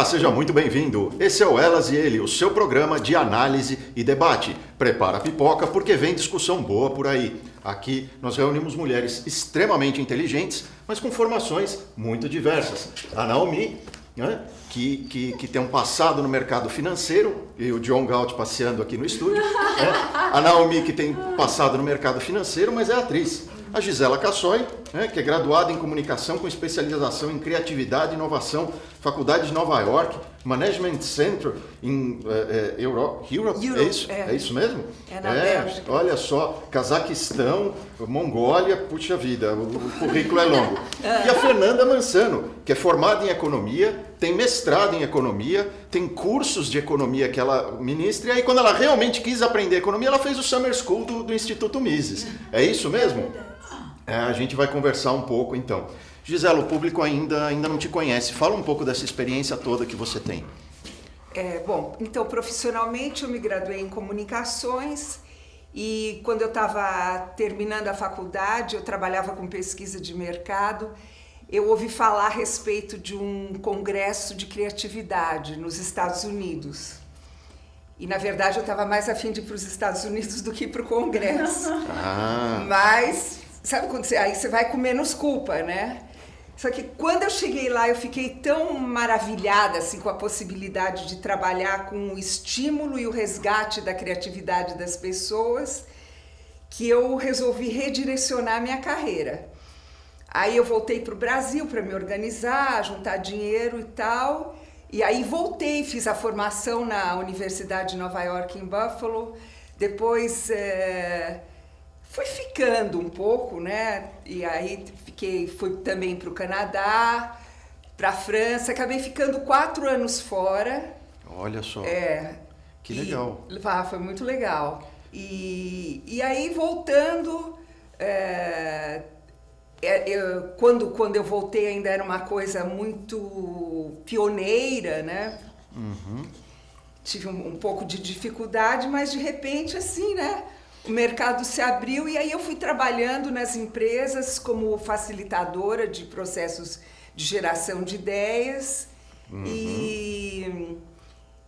Olá, seja muito bem-vindo. Esse é o Elas e Ele, o seu programa de análise e debate. Prepara a pipoca porque vem discussão boa por aí. Aqui nós reunimos mulheres extremamente inteligentes, mas com formações muito diversas. A Naomi, né, que tem um passado no mercado financeiro, e o John Galt passeando aqui no estúdio. Né? A Naomi, que tem passado no mercado financeiro, mas é atriz. A Gisela Cassoy, né, que é graduada em comunicação com especialização em criatividade e inovação, Faculdade de Nova York, Management Center em Europe. É isso? É isso mesmo? É na Bélgica. Olha só, Cazaquistão, Mongólia, puxa vida, o currículo é longo. E a Fernanda Mansano, que é formada em economia, tem mestrado em economia, tem cursos de economia que ela ministra, e aí quando ela realmente quis aprender economia, ela fez o Summer School do Instituto Mises. É isso mesmo? A gente vai conversar um pouco então. Gisela, o público ainda não te conhece. Fala um pouco dessa experiência toda que você tem. Bom, então profissionalmente eu me graduei em comunicações e quando eu estava terminando a faculdade, eu trabalhava com pesquisa de mercado. Eu ouvi falar a respeito de um congresso de criatividade nos Estados Unidos. E, na verdade, eu estava mais a fim de ir para os Estados Unidos do que para o congresso. Mas, sabe quando aí você vai com menos culpa, né? Só que quando eu cheguei lá, eu fiquei tão maravilhada assim, com a possibilidade de trabalhar com o estímulo e o resgate da criatividade das pessoas, que eu resolvi redirecionar a minha carreira. Aí eu voltei para o Brasil para me organizar, juntar dinheiro e tal. E aí voltei, fiz a formação na Universidade de Nova York em Buffalo. Depois fui ficando um pouco, né? E aí fui também para o Canadá, para a França. Acabei ficando 4 anos fora. Olha só. Que legal. Foi muito legal. E aí voltando... Quando eu voltei ainda era uma coisa muito pioneira, né? Uhum. Tive um pouco de dificuldade, mas de repente assim, né? O mercado se abriu e aí eu fui trabalhando nas empresas como facilitadora de processos de geração de ideias. Uhum.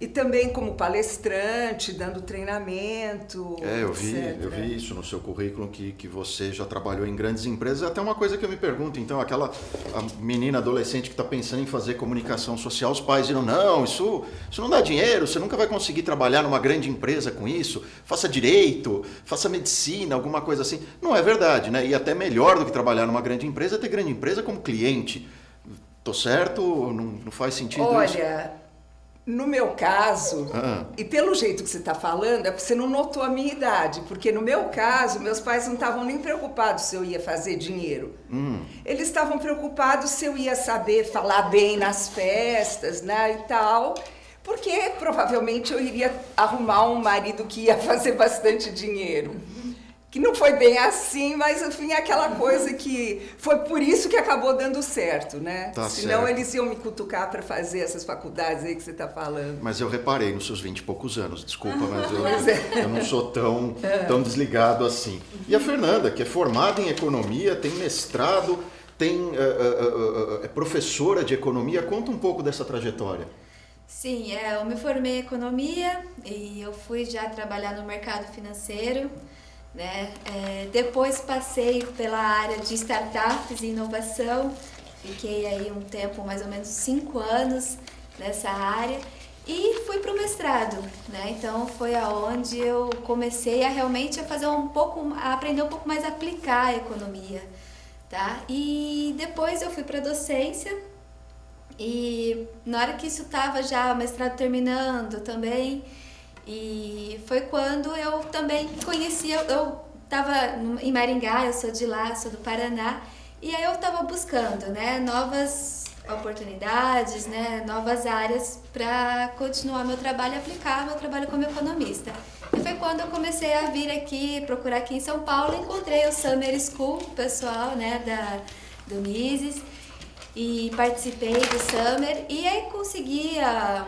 E também como palestrante, dando treinamento, eu vi isso no seu currículo, que você já trabalhou em grandes empresas. Até uma coisa que eu me pergunto, então, a menina adolescente que está pensando em fazer comunicação social, os pais dizem, não, isso não dá dinheiro, você nunca vai conseguir trabalhar numa grande empresa com isso, faça direito, faça medicina, alguma coisa assim. Não é verdade, né? E até melhor do que trabalhar numa grande empresa é ter grande empresa como cliente. Tô certo? Não faz sentido isso? Olha... No meu caso, e pelo jeito que você está falando, é porque você não notou a minha idade, porque no meu caso, meus pais não estavam nem preocupados se eu ia fazer dinheiro. Eles estavam preocupados se eu ia saber falar bem nas festas, né, e tal, porque provavelmente eu iria arrumar um marido que ia fazer bastante dinheiro. Que não foi bem assim, mas enfim, aquela coisa que foi por isso que acabou dando certo, né? Senão eles iam me cutucar para fazer essas faculdades aí que você está falando. Mas eu reparei nos seus 20 e poucos anos, desculpa, mas eu não sou tão desligado assim. E a Fernanda, que é formada em economia, tem mestrado, é professora de economia, conta um pouco dessa trajetória. Sim, eu me formei em economia e eu fui já trabalhar no mercado financeiro. Né? Depois passei pela área de startups e inovação, fiquei aí um tempo, mais ou menos 5 anos nessa área e fui para o mestrado, né? Então foi aonde eu comecei a realmente a aprender um pouco mais a aplicar a economia, tá? E depois eu fui para a docência e na hora que isso estava já o mestrado terminando também. E foi quando eu também conheci, eu estava em Maringá, eu sou de lá, sou do Paraná, e aí eu estava buscando, né, novas oportunidades, né, novas áreas para continuar meu trabalho e aplicar meu trabalho como economista. E foi quando eu comecei a vir aqui, procurar aqui em São Paulo, encontrei o Summer School, o pessoal, né, do Mises, e participei do Summer e aí consegui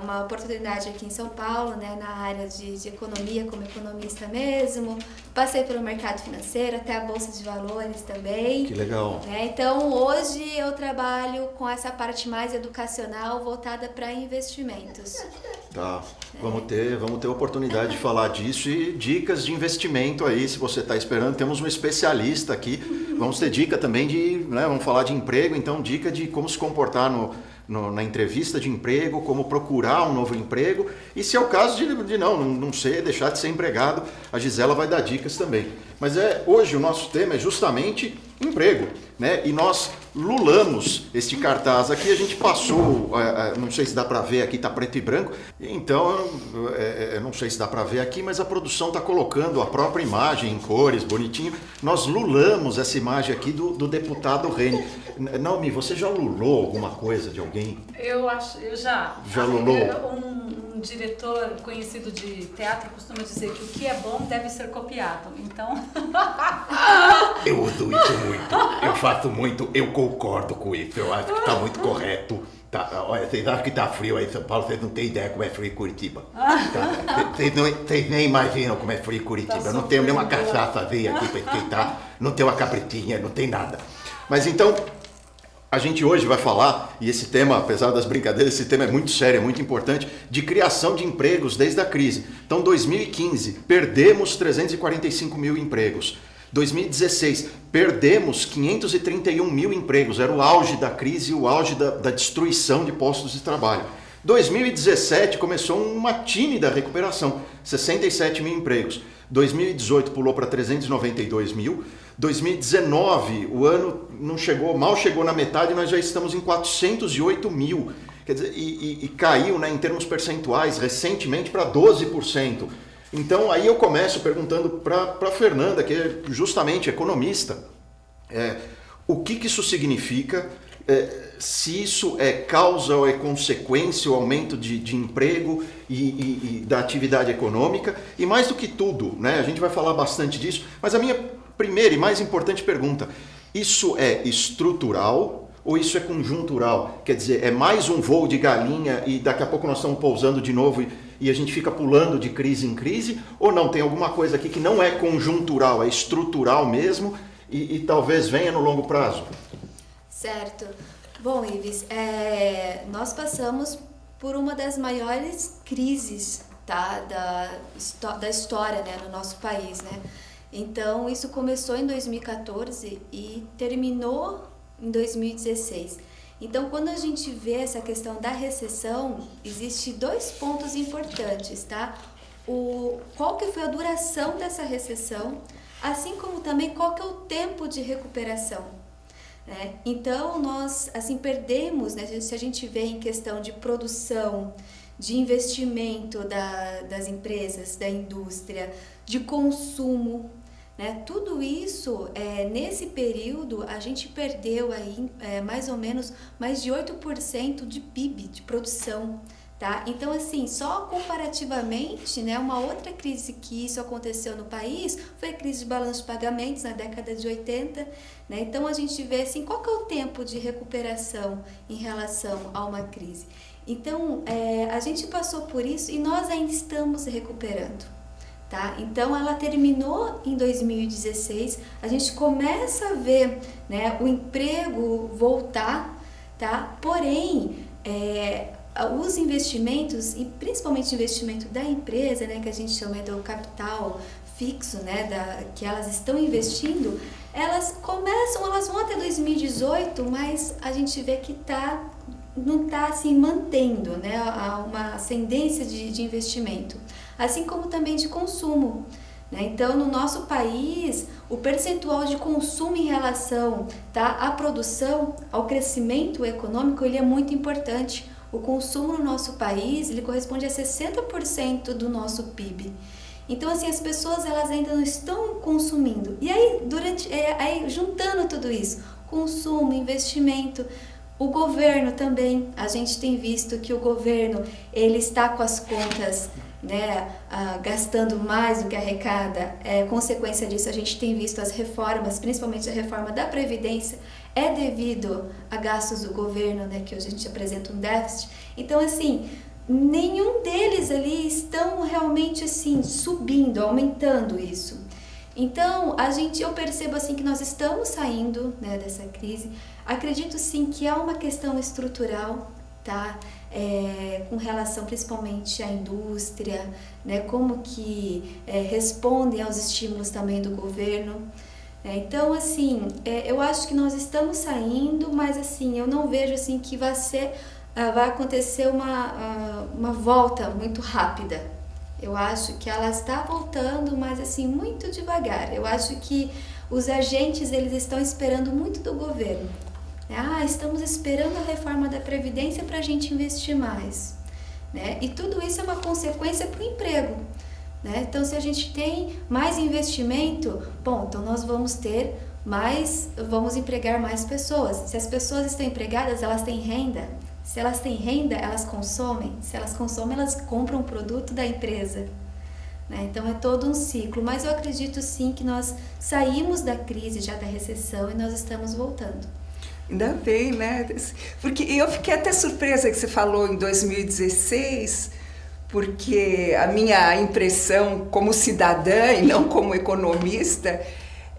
uma oportunidade aqui em São Paulo, né, na área de economia, como economista mesmo. Passei pelo mercado financeiro, até a Bolsa de Valores também. Que legal. Né? Então, hoje eu trabalho com essa parte mais educacional voltada para investimentos. Tá, vamos ter oportunidade de falar disso e dicas de investimento aí, se você está esperando. Temos um especialista aqui, vamos ter dica também vamos falar de emprego, então dica de como se comportar na entrevista de emprego, como procurar um novo emprego e se é o caso de não ser, deixar de ser empregado, a Gisela vai dar dicas também. Mas hoje o nosso tema é justamente emprego, né? E nós lulamos este cartaz aqui, a gente passou, não sei se dá para ver aqui, tá preto e branco, então não sei se dá para ver aqui, mas a produção tá colocando a própria imagem em cores, bonitinho. Nós lulamos essa imagem aqui do deputado Reni. Naomi, você já lulou alguma coisa de alguém? Eu já. Já lulou? Um diretor conhecido de teatro costuma dizer que o que é bom deve ser copiado. Então. Eu uso isso muito, eu faço muito, eu concordo com isso, eu acho que está muito correto. Tá, olha, vocês acham que tá frio aí em São Paulo, vocês não têm ideia como é frio em Curitiba. Tá? Vocês nem imaginam como é frio em Curitiba. Eu não tenho nenhuma cachaçazinha aqui para esquentar, não tenho uma cabritinha, não tem nada. Mas então, a gente hoje vai falar, e esse tema, apesar das brincadeiras, esse tema é muito sério, é muito importante, de criação de empregos desde a crise. Então, 2015, perdemos 345 mil empregos. 2016, perdemos 531 mil empregos, era o auge da crise, o auge da destruição de postos de trabalho. 2017 começou uma tímida recuperação, 67 mil empregos. 2018 pulou para 392 mil. 2019, o ano mal chegou na metade, nós já estamos em 408 mil. Quer dizer, e caiu, né, em termos percentuais recentemente para 12%. Então aí eu começo perguntando para a Fernanda, que é justamente economista, o que isso significa, se isso é causa ou é consequência o aumento de emprego e da atividade econômica, e mais do que tudo, né, a gente vai falar bastante disso, mas a minha primeira e mais importante pergunta, isso é estrutural ou isso é conjuntural? Quer dizer, é mais um voo de galinha e daqui a pouco nós estamos pousando de novo e a gente fica pulando de crise em crise? Ou não, tem alguma coisa aqui que não é conjuntural, é estrutural mesmo e talvez venha no longo prazo? Certo. Bom, Ives, nós passamos por uma das maiores crises, tá, da história, né, no nosso país, né? Então, isso começou em 2014 e terminou em 2016. Então, quando a gente vê essa questão da recessão, existe dois pontos importantes, tá? Qual que foi a duração dessa recessão, assim como também qual que é o tempo de recuperação, né? Então, nós, assim, perdemos, né? Se a gente vê em questão de produção, de investimento das empresas, da indústria, de consumo, né? Tudo isso, nesse período, a gente perdeu aí, mais ou menos mais de 8% de PIB, de produção. Tá? Então, assim, só comparativamente, né, uma outra crise que isso aconteceu no país foi a crise de balanço de pagamentos na década de 80. Né? Então, a gente vê assim, qual que é o tempo de recuperação em relação a uma crise. Então, a gente passou por isso e nós ainda estamos recuperando. Tá? Então, ela terminou em 2016, a gente começa a ver, né, o emprego voltar, tá? Porém, os investimentos, e principalmente o investimento da empresa, né, que a gente chama do capital fixo, né, que elas estão investindo, elas vão até 2018, mas a gente vê que não está assim, mantendo, né, uma ascendência de investimento, assim como também de consumo. Né? Então, no nosso país, o percentual de consumo em relação, tá, à produção, ao crescimento econômico, ele é muito importante. O consumo no nosso país, ele corresponde a 60% do nosso PIB. Então, assim, as pessoas, elas ainda não estão consumindo. E aí, juntando tudo isso, consumo, investimento, o governo também, a gente tem visto que o governo, ele está com as contas, né, gastando mais do que arrecada. Consequência disso, a gente tem visto as reformas, principalmente a reforma da Previdência, é devido a gastos do governo, né, que hoje a gente apresenta um déficit. Então, assim, nenhum deles ali estão realmente assim subindo, aumentando isso. Então, eu percebo assim que nós estamos saindo, né, dessa crise. Acredito sim que é uma questão estrutural, tá? Com relação principalmente à indústria, né? Como que respondem aos estímulos também do governo. Então, assim, eu acho que nós estamos saindo, mas assim, eu não vejo assim que vai acontecer uma volta muito rápida. Eu acho que ela está voltando, mas assim, muito devagar. Eu acho que os agentes, eles estão esperando muito do governo. Estamos esperando a reforma da Previdência para a gente investir mais, né? E tudo isso é uma consequência para o emprego, né? Então, se a gente tem mais investimento, bom, então nós vamos vamos empregar mais pessoas. Se as pessoas estão empregadas, elas têm renda. Se elas têm renda, elas consomem. Se elas consomem, elas compram o produto da empresa, né? Então, é todo um ciclo. Mas eu acredito sim que nós saímos da crise, já da recessão, e nós estamos voltando. Ainda bem, né? Porque eu fiquei até surpresa que você falou em 2016, porque a minha impressão como cidadã e não como economista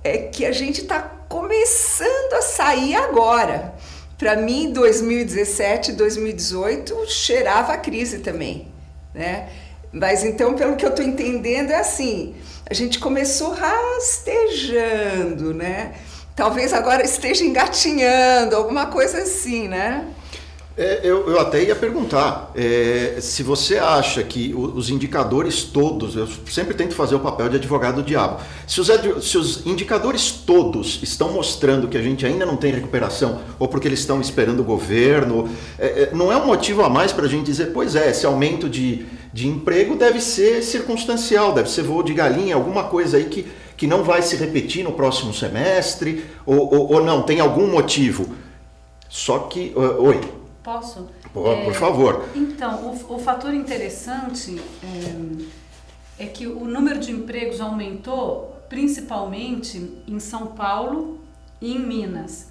é que a gente está começando a sair agora. Para mim, 2017, 2018 cheirava a crise também, né? Mas então, pelo que eu estou entendendo, é assim, a gente começou rastejando, né? Talvez agora esteja engatinhando, alguma coisa assim, né? Eu até ia perguntar, se você acha que os indicadores todos, eu sempre tento fazer o papel de advogado do diabo, se os indicadores todos estão mostrando que a gente ainda não tem recuperação, ou porque eles estão esperando o governo, não é um motivo a mais para a gente dizer, pois esse aumento de emprego deve ser circunstancial, deve ser voo de galinha, alguma coisa aí que não vai se repetir no próximo semestre, ou não, tem algum motivo. Só que... Oi. Posso? Por favor. Então, o fator interessante é que o número de empregos aumentou principalmente em São Paulo e em Minas.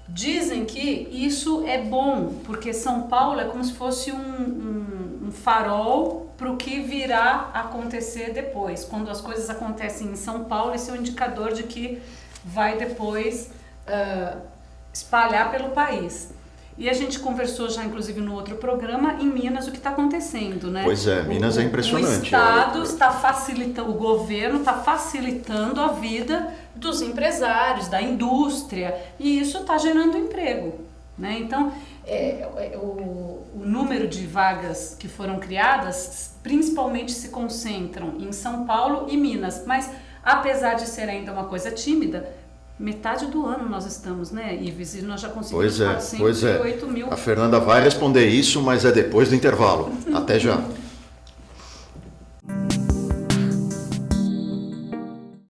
Dizem que isso é bom, porque São Paulo é como se fosse um farol para o que virá acontecer depois. Quando as coisas acontecem em São Paulo, esse é um indicador de que vai depois espalhar pelo país. E a gente conversou já, inclusive, no outro programa, em Minas, o que está acontecendo, né? Pois é, Minas é impressionante. O Estado está facilitando, o governo está facilitando a vida dos empresários, da indústria, e isso está gerando emprego, né? Então, o número de vagas que foram criadas, principalmente se concentram em São Paulo e Minas, mas, apesar de ser ainda uma coisa tímida, metade do ano nós estamos, né, Ives? E nós já conseguimos 408 mil. A Fernanda vai responder isso, mas é depois do intervalo. Até já.